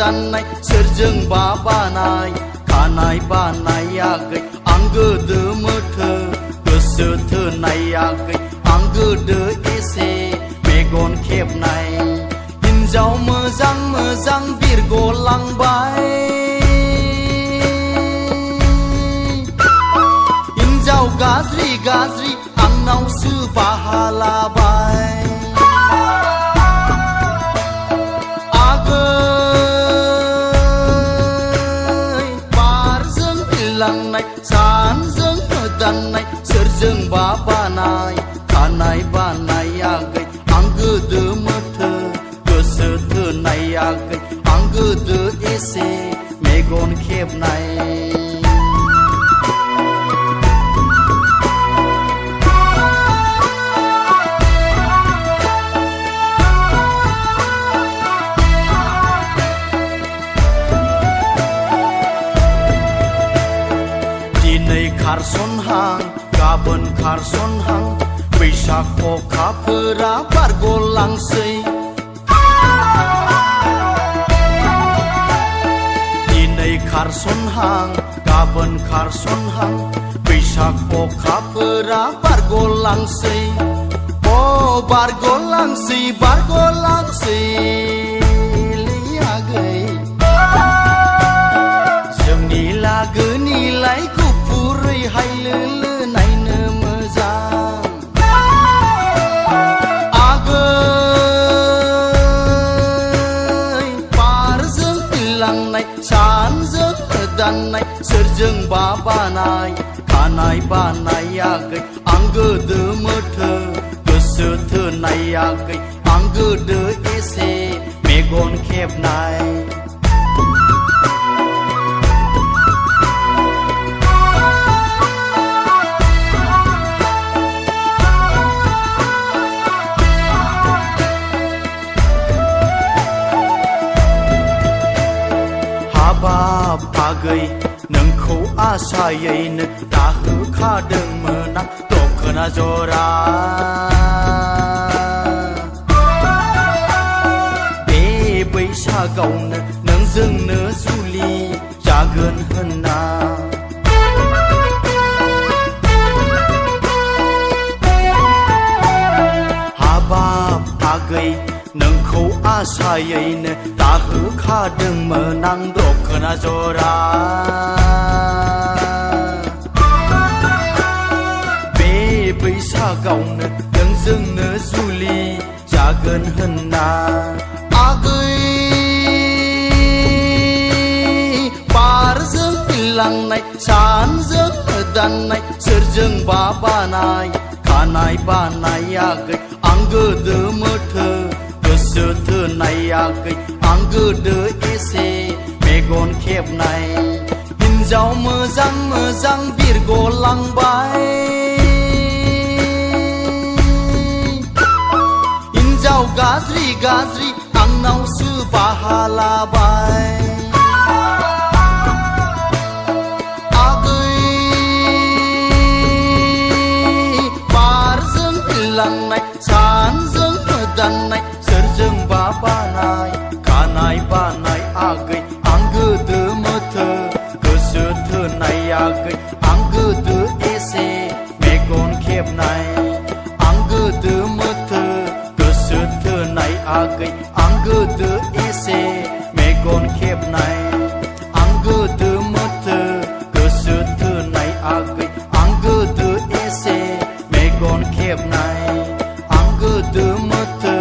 दाननाय सोरजों बा बानाय खानाय बानायाखै आं गोदो मोथो गोसो थोनायाखै आं गोदो एसे मेगन खेबनाय हिन्जाव मोजां मोजां बिरगलांबाय हिन्जाव गाज्रि गाज्रि आंनावसो बाहा लाबाय सानजों दाननाय सोरजों बा बानाय खानाय बानायाखै आं गोदो मोथो गोसो थोनायाखै आं गोदो एसे मेगन खेबनाय खारसनहां गाबोन खारसनहां बैसाग अखाफोरा बारगलांसै दिनै खारसनहां गाबोन खारसनहां बैसाग अखाफोरा बारगलांसै अ बारगलांसै बारगलांसै आगै जोंनि लागोनिलाय हायलो नायनो मोजां आगै बारजों बिरलांनाय सानजों दाननाय सोरजों बा बानाय खानाय बानायाखै आं गोदो मोथो गोसो थोनायाखै आं गोदो एसे मेगन खेबनाय आगै नोंखौ आसायैनो दाहोखादोंमोन आं दखना जरा बे बैसागावनो नोंजोंनो जुलि जागोन होनना हाबाब आगै नोंखौ आसायैनो दाहोखादोंमोन आं दखना जरा बे बैसागावनो नोंजोंनो जुलि जागोन होनना आगै बारजों बिरलांनाय सानजों दाननाय सोरजों बा बानाय खानाय बानायाखै आं गोदो मोथो गोसो थोनायाखै आं गोदो एसे मेगन खेबनाय हिन्जाव मोजां मोजां बिरगलांबाय हिन्जाव गाज्रि गाज्रि आंनावसो बाहा लाबाय आगै बारजों बिरलांनाय सानजों दाननाय सोरजों बा बानाय खानाय बानाय आगै आं गोदो मोथो गोसो थोनायाखै आं गोदो एसे मेगन खेबनाय आं गोदो मोथो गोसो थोनाय आगै आं गोदो एसे मेगन खेबनाय आं गोदो मोथो गोसो थोनाय आगै आं गोदो एसे मेगन खेबनाय आं गोदो मोथो